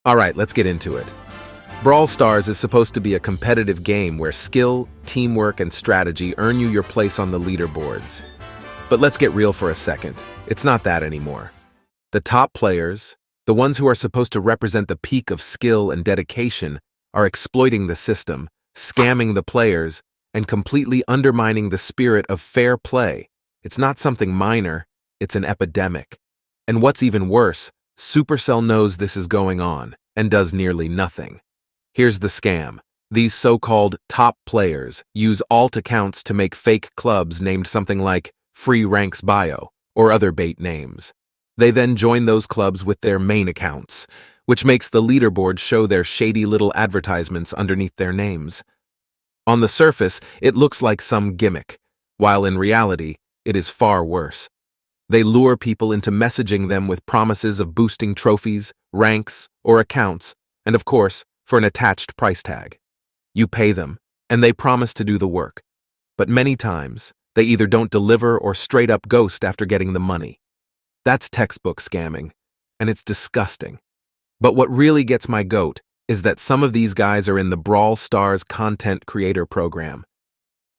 Alright, let's get into it. Brawl Stars is supposed to be a competitive game where skill, teamwork, and strategy earn you your place on the leaderboards. But let's get real for a second. It's not that anymore. The top players, the ones who are supposed to represent the peak of skill and dedication, are exploiting the system, scamming the players, and completely undermining the spirit of fair play. It's not something minor, it's an epidemic. And what's even worse, Supercell knows this is going on and does nearly nothing. Here's the scam. These so-called top players use alt accounts to make fake clubs named something like 𝗦𝗢𝗖𝗜𝗓𝗓𝗏 or other bait names. They then join those clubs with their main accounts, which makes the leaderboard show their shady little advertisements underneath their names. On the surface, it looks like some gimmick, while in reality, it is far worse. They lure people into messaging them with promises of boosting trophies, ranks, or accounts, and of course, for an attached price tag. You pay them, and they promise to do the work. But many times, they either don't deliver or straight up ghost after getting the money. That's textbook scamming, and it's disgusting. But what really gets my goat is that some of these guys are in the Brawl Stars content creator program.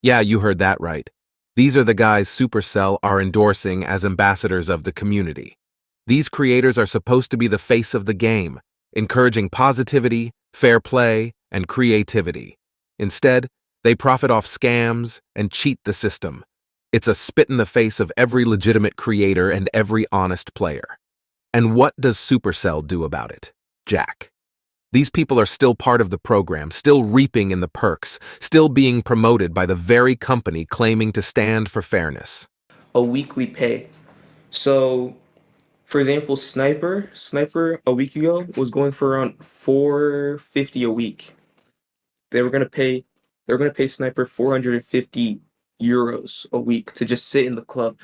Yeah, you heard that right. These are the guys Supercell are endorsing as ambassadors of the community. These creators are supposed to be the face of the game, encouraging positivity, fair play, and creativity. Instead, they profit off scams and cheat the system. It's a spit in the face of every legitimate creator and every honest player. And what does Supercell do about it? Jack. These people are still part of the program, still reaping in the perks, still being promoted by the very company claiming to stand for fairness. A weekly pay. So, for example, Sniper a week ago was going for around $450 a week. They were gonna pay Sniper 450 euros a week to just sit in the club.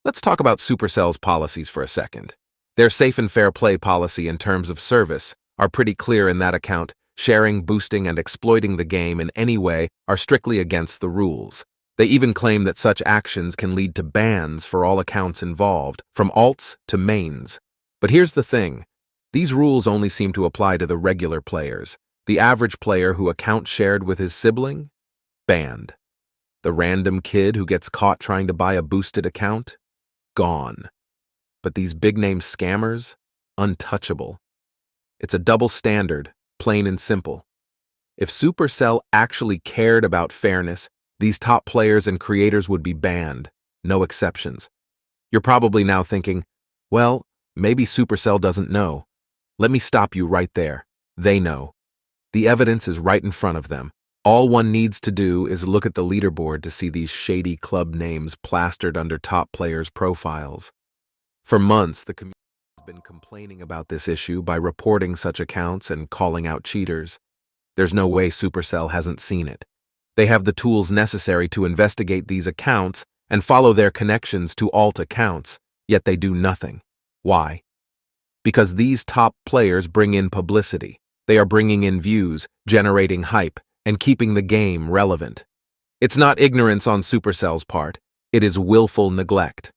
Let's talk about Supercell's policies for a second. Their safe and fair play policy in terms of service are pretty clear in that account. Sharing, boosting, and exploiting the game in any way are strictly against the rules. They even claim that such actions can lead to bans for all accounts involved, from alts to mains. But here's the thing. These rules only seem to apply to the regular players. The average player who account shared with his sibling? Banned. The random kid who gets caught trying to buy a boosted account? Gone. But these big-name scammers? Untouchable. It's a double standard, plain and simple. If Supercell actually cared about fairness, these top players and creators would be banned, no exceptions. You're probably now thinking, well, maybe Supercell doesn't know. Let me stop you right there. They know. The evidence is right in front of them. All one needs to do is look at the leaderboard to see these shady club names plastered under top players' profiles. For months, the community has been complaining about this issue by reporting such accounts and calling out cheaters. There's no way Supercell hasn't seen it. They have the tools necessary to investigate these accounts and follow their connections to alt accounts, yet they do nothing. Why? Because these top players bring in publicity. They are bringing in views, generating hype, and keeping the game relevant. It's not ignorance on Supercell's part, it is willful neglect.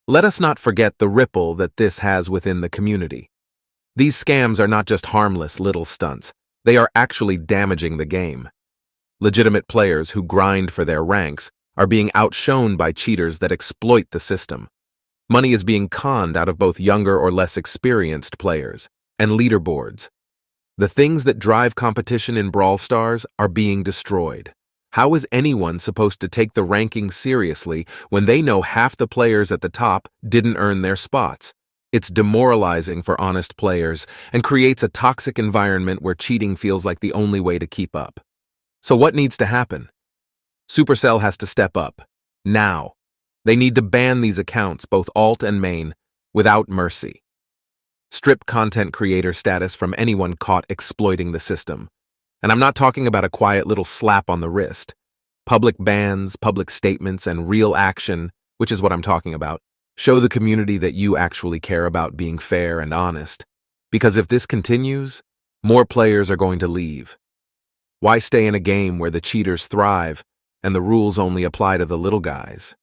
Let us not forget the ripple that this has within the community. These scams are not just harmless little stunts, they are actually damaging the game. Legitimate players who grind for their ranks are being outshone by cheaters that exploit the system. Money is being conned out of both younger or less experienced players, and leaderboards. The things that drive competition in Brawl Stars are being destroyed. How is anyone supposed to take the rankings seriously when they know half the players at the top didn't earn their spots? It's demoralizing for honest players and creates a toxic environment where cheating feels like the only way to keep up. So what needs to happen? Supercell has to step up. Now. They need to ban these accounts, both alt and main, without mercy. Strip content creator status from anyone caught exploiting the system. And I'm not talking about a quiet little slap on the wrist. Public bans, public statements, and real action, which is what I'm talking about, show the community that you actually care about being fair and honest. Because if this continues, more players are going to leave. Why stay in a game where the cheaters thrive and the rules only apply to the little guys?